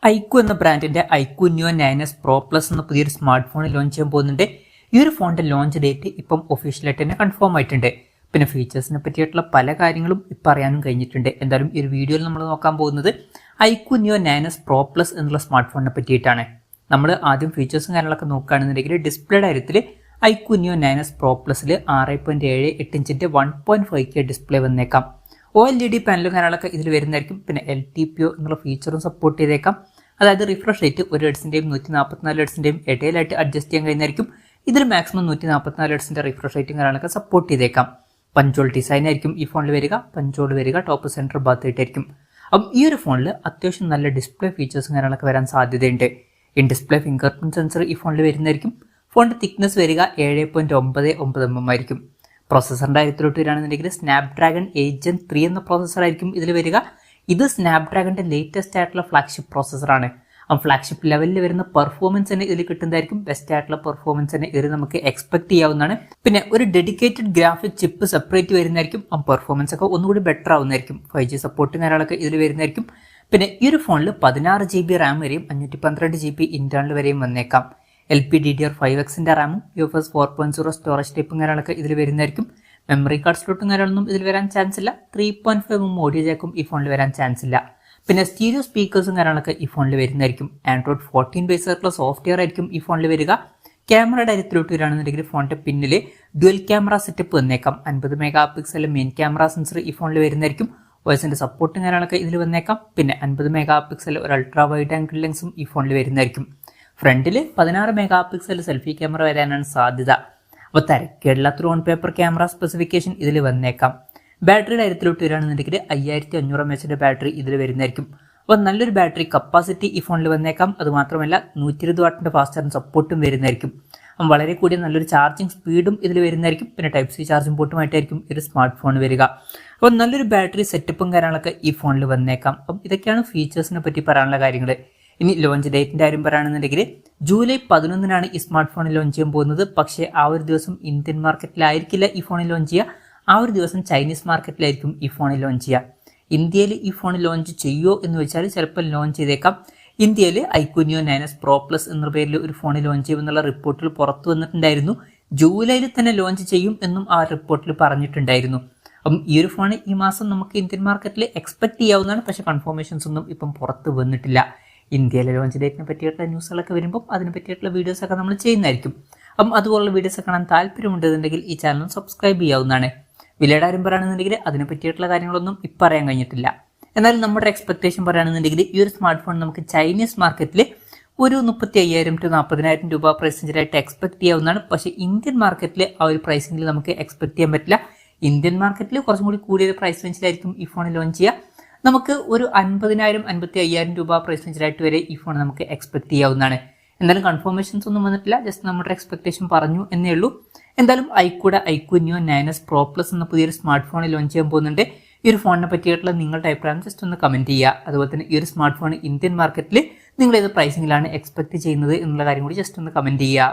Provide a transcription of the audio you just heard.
IQ എന്ന ബ്രാൻഡിന്റെ IQ Neo 9s Pro Plus എന്ന പുതിയൊരു സ്മാർട്ട് ഫോൺ ലോഞ്ച് ചെയ്യാൻ പോകുന്നുണ്ട്. ഈ ഒരു ഫോണിന്റെ ലോഞ്ച് ഡേറ്റ് ഇപ്പം ഒഫീഷ്യലായിട്ട് തന്നെ കൺഫേം ആയിട്ടുണ്ട്. പിന്നെ ഫീച്ചേഴ്സിനെ പറ്റിയിട്ടുള്ള പല കാര്യങ്ങളും ഇപ്പം അറിയാനും കഴിഞ്ഞിട്ടുണ്ട്. എന്തായാലും ഈ ഒരു വീഡിയോയിൽ നമ്മൾ നോക്കാൻ പോകുന്നത് iQOO Neo 9s Pro Plus എന്നുള്ള സ്മാർട്ട് ഫോണിനെ പറ്റിയിട്ടാണ്. നമ്മൾ ആദ്യം ഫീച്ചേഴ്സും കാര്യങ്ങളൊക്കെ നോക്കുകയാണെന്നുണ്ടെങ്കിൽ ഡിസ്പ്ലേയുടെ കാര്യത്തിൽ ഐക്യു ന്യൂ 9s Pro Plusൽ 6.78 ഇഞ്ചിന്റെ 1.5K ഡിസ്പ്ലേ വന്നേക്കാം. OLED പാനലും കാര്യങ്ങളൊക്കെ ഇതിൽ വരുന്നതായിരിക്കും. പിന്നെ LTPO എന്നുള്ള ഫീച്ചറും സപ്പോർട്ട് ചെയ്തേക്കാം. അതായത് റിഫ്രഷ് റേറ്റ് 1 ഹെർട്സിന്റെയും 144 ഹെർട്സിന്റെയും ഇടയിലായിട്ട് അഡ്ജസ്റ്റ് ചെയ്യാൻ കഴിയുന്നതായിരിക്കും. ഇതിൽ മാക്സിമം 144 ഹെർട്സിന്റെ റിഫ്രഷ് റേറ്റും കാര്യങ്ങളൊക്കെ സപ്പോർട്ട് ചെയ്തേക്കാം. പഞ്ചോൾ ഡിസൈൻ ആയിരിക്കും ഈ ഫോണിൽ വരിക. പഞ്ചോൾ വരിക ടോപ്പ് സെന്റർ ഭാഗത്തായിട്ടായിരിക്കും. അപ്പം ഈ ഒരു ഫോണിൽ അത്യാവശ്യം നല്ല ഡിസ്പ്ലേ ഫീച്ചേഴ്സും കാര്യങ്ങളൊക്കെ വരാൻ സാധ്യതയുണ്ട്. In display finger print sensor ഈ ഫോണിൽ വരുന്നതായിരിക്കും. ഫോണിന്റെ തിക്നെസ് വരിക 7.99 mm ആയിരിക്കും. പ്രോസസറിന്റെ കാര്യത്തിലോട്ട് വരികയാണെന്നുണ്ടെങ്കിൽ സ്നാപ്ഡ്രാഗൺ 8 Gen 3 എന്ന പ്രോസസർ ആയിരിക്കും ഇതിൽ വരിക. ഇത് സ്നാപ്ഡ്രാഗന്റെ ലേറ്റസ്റ്റ് ആയിട്ടുള്ള ഫ്ലാഗ്ഷിപ്പ് പ്രോസസറാണ്. ആ ഫ്ലാഗ്ഷിപ്പ് ലെവലിൽ വരുന്ന പെർഫോമൻസ് തന്നെ ഇതിൽ കിട്ടുന്നതായിരിക്കും. ബെസ്റ്റ് ആയിട്ടുള്ള പെർഫോമൻസ് തന്നെ ഇതിൽ നമുക്ക് എക്സ്പെക്ട് ചെയ്യാവുന്നതാണ്. പിന്നെ ഒരു ഡെഡിക്കേറ്റഡ് ഗ്രാഫിക് ചിപ്പ് സെപ്പറേറ്റ് വരുന്നതായിരിക്കും. ആ പെർഫോമൻസ് ഒക്കെ ഒന്നുകൂടി ബെറ്റർ ആവുന്നതായിരിക്കും. 5G സപ്പോർട്ടും കാര്യങ്ങളൊക്കെ ഇതിൽ വരുന്നതായിരിക്കും. പിന്നെ ഈ ഒരു ഫോണിൽ 16 GB റാം വരെയും 512 GB ഇന്റേണൽ വരെയും വന്നേക്കാം. LPDDR5Xന്റെ റാമും UFS 4.0 സ്റ്റോറേജ് ടൈപ്പും കാര്യങ്ങളൊക്കെ ഇതിൽ വരുന്നതായിരിക്കും. മെമ്മറി കാർഡ് സ്ലോട്ടും കാര്യങ്ങളൊന്നും ഇതിൽ വരാൻ ചാൻസ് ഇല്ല. 3.5 ഓഡിയോ ജാക്കും ഈ ഫോണിൽ വരാൻ ചാൻസ് ഇല്ല. പിന്നെ സ്റ്റീരിയോ സ്പീക്കേഴ്സും കാര്യങ്ങളൊക്കെ ഈ ഫോണിൽ വരുന്നതായിരിക്കും. Android 14 ബേസ് ആയിട്ടുള്ള സോഫ്റ്റ്വെയർ ആയിരിക്കും ഈ ഫോണിൽ വരിക. ക്യാമറയുടെ കാര്യത്തിലോട്ട് വരികയാണെന്നുണ്ടെങ്കിൽ ഫോണിന്റെ പിന്നിൽ ഡ്യുവൽ ക്യാമറ സെറ്റപ്പ് വന്നേക്കാം. 50 MP മെയിൻ ക്യാമറ സെൻസർ ഈ ഫോണിൽ വരുന്നതായിരിക്കും. വോയിസിന്റെ സപ്പോർട്ടും കാര്യങ്ങളൊക്കെ ഇതിൽ വന്നേക്കാം. പിന്നെ 50 MP ഒരു അൾട്രാ വൈഡ് ആംഗിൾ ലെൻസും ഈ ഫോണിൽ വരുന്നതായിരിക്കും. ഫ്രണ്ടിൽ 16 MP സെൽഫി ക്യാമറ വരാനാണ് സാധ്യത. അപ്പോൾ തിരക്കേടില്ലാത്തൊരു ഓൺ പേപ്പർ ക്യാമറ സ്പെസിഫിക്കേഷൻ ഇതിൽ വന്നേക്കാം. ബാറ്ററിയുടെ കാര്യത്തിലോട്ട് വരികയാണെന്നുണ്ടെങ്കിൽ 5500 mAh ബാറ്ററി ഇതിൽ വരുന്നതായിരിക്കും. അപ്പോൾ നല്ലൊരു ബാറ്ററി കപ്പാസിറ്റി ഈ ഫോണിൽ വന്നേക്കാം. അതുമാത്രമല്ല 120 വാട്ടിന്റെ ഫാസ്റ്റ് ചാർജിങ് സപ്പോർട്ടും വരുന്നതായിരിക്കും. അപ്പം വളരെ കൂടിയ നല്ലൊരു ചാർജിങ് സ്പീഡും ഇതിൽ വരുന്നതായിരിക്കും. പിന്നെ Type-C ചാർജിങ് പോർട്ടുമായിട്ടായിരിക്കും ഒരു സ്മാർട്ട് ഫോൺ വരിക. അപ്പോൾ നല്ലൊരു ബാറ്ററി സെറ്റപ്പും കാര്യങ്ങളൊക്കെ ഈ ഫോണിൽ വന്നേക്കാം. അപ്പം ഇതൊക്കെയാണ് ഫീച്ചേഴ്സിനെ പറ്റി പറയാനുള്ള കാര്യങ്ങൾ. ഇനി ലോഞ്ച് ഡേറ്റിന്റെ കാര്യം പറയുകയാണെന്നുണ്ടെങ്കിൽ ജൂലൈ 11 ഈ സ്മാർട്ട് ഫോണിൽ ലോഞ്ച് ചെയ്യാൻ പോകുന്നത്. പക്ഷേ ആ ഒരു ദിവസം ഇന്ത്യൻ മാർക്കറ്റിലായിരിക്കില്ല ഈ ഫോണിൽ ലോഞ്ച് ചെയ്യുക. ആ ഒരു ദിവസം ചൈനീസ് മാർക്കറ്റിലായിരിക്കും ഈ ഫോണിൽ ലോഞ്ച് ചെയ്യുക. ഇന്ത്യയിൽ ഈ ഫോണിൽ ലോഞ്ച് ചെയ്യുമോ എന്ന് വെച്ചാൽ ചിലപ്പോൾ ലോഞ്ച് ചെയ്തേക്കാം. ഇന്ത്യയിൽ IQ Neo 9s Pro Plus എന്ന പേരിൽ ഒരു ഫോണിൽ ലോഞ്ച് ചെയ്യുമെന്നുള്ള റിപ്പോർട്ടിൽ പുറത്തു വന്നിട്ടുണ്ടായിരുന്നു. ജൂലൈയിൽ തന്നെ ലോഞ്ച് ചെയ്യും എന്നും ആ റിപ്പോർട്ടിൽ പറഞ്ഞിട്ടുണ്ടായിരുന്നു. അപ്പം ഈ ഒരു ഫോൺ ഈ മാസം നമുക്ക് ഇന്ത്യൻ മാർക്കറ്റിൽ എക്സ്പെക്ട് ചെയ്യാവുന്നതാണ്. പക്ഷേ കൺഫർമേഷൻസ് ഒന്നും ഇപ്പം പുറത്ത് വന്നിട്ടില്ല. ഇന്ത്യയിലെ ലോഞ്ച് ഡേറ്റിനെ പറ്റിയിട്ടുള്ള ന്യൂസുകളൊക്കെ വരുമ്പോൾ അതിനെ പറ്റിയിട്ടുള്ള വീഡിയോസൊക്കെ നമ്മൾ ചെയ്യുന്നതായിരിക്കും. അപ്പം അതുപോലുള്ള വീഡിയോസ് കാണാൻ താല്പര്യമുണ്ടെന്നുണ്ടെങ്കിൽ ഈ ചാനൽ സബ്സ്ക്രൈബ് ചെയ്യാവുന്നതാണ്. വിലയുടെ കാര്യം പറയുകയാണെന്നുണ്ടെങ്കിൽ അതിനെ പറ്റിയിട്ടുള്ള കാര്യങ്ങളൊന്നും ഇപ്പം അറിയാൻ കഴിഞ്ഞിട്ടില്ല. എന്നാലും നമ്മുടെ എക്സ്പെക്ടേഷൻ പറയുകയാണെന്നുണ്ടെങ്കിൽ ഈ ഒരു സ്മാർട്ട് ഫോൺ നമുക്ക് ചൈനീസ് മാർക്കറ്റിൽ ഒരു 35,000 to 40,000 രൂപ പ്രൈസ് റേഞ്ചിലായിട്ട് എക്സ്പെക്ട് ചെയ്യാവുന്നതാണ്. പക്ഷേ ഇന്ത്യൻ മാർക്കറ്റിൽ ആ ഒരു പ്രൈസിംഗിൽ നമുക്ക് എക്സ്പെക്ട് ചെയ്യാൻ പറ്റില്ല. ഇന്ത്യൻ മാർക്കറ്റിൽ കുറച്ചും കൂടി കൂടിയ പ്രൈസ് റേഞ്ചിലായിരിക്കും ഈ ഫോൺ ലോഞ്ച് ചെയ്യുക. നമുക്ക് ഒരു 50,000 55,000 രൂപ പ്രൈസ് റേഞ്ചിലായിട്ട് വരെ ഈ ഫോൺ നമുക്ക് എക്സ്പെക്ട് ചെയ്യാവുന്നതാണ്. എന്തായാലും കൺഫർമേഷൻസ് ഒന്നും വന്നിട്ടില്ല. ജസ്റ്റ് നമ്മുടെ എക്സ്പെക്ടേഷൻ പറഞ്ഞു എന്നേ ഉള്ളൂ. എന്തായാലും IQ Neo 9s Pro Plus എന്ന പുതിയൊരു സ്മാർട്ട് ഫോൺ ലോഞ്ച് ചെയ്യാൻ പോകുന്നുണ്ട്. ഈ ഒരു ഫോണിനെ പറ്റിയിട്ടുള്ള നിങ്ങളുടെ അഭിപ്രായം ജസ്റ്റ് ഒന്ന് കമന്റ് ചെയ്യുക. അതുപോലെ തന്നെ ഈ ഒരു സ്മാർട്ട് ഫോൺ ഇന്ത്യൻ മാർക്കറ്റിൽ നിങ്ങൾ ഏത് പ്രൈസിംഗിലാണ് എക്സ്പെക്ട് ചെയ്യുന്നത് എന്നുള്ള കാര്യം കൂടി ജസ്റ്റ് ഒന്ന് കമന്റ് ചെയ്യുക.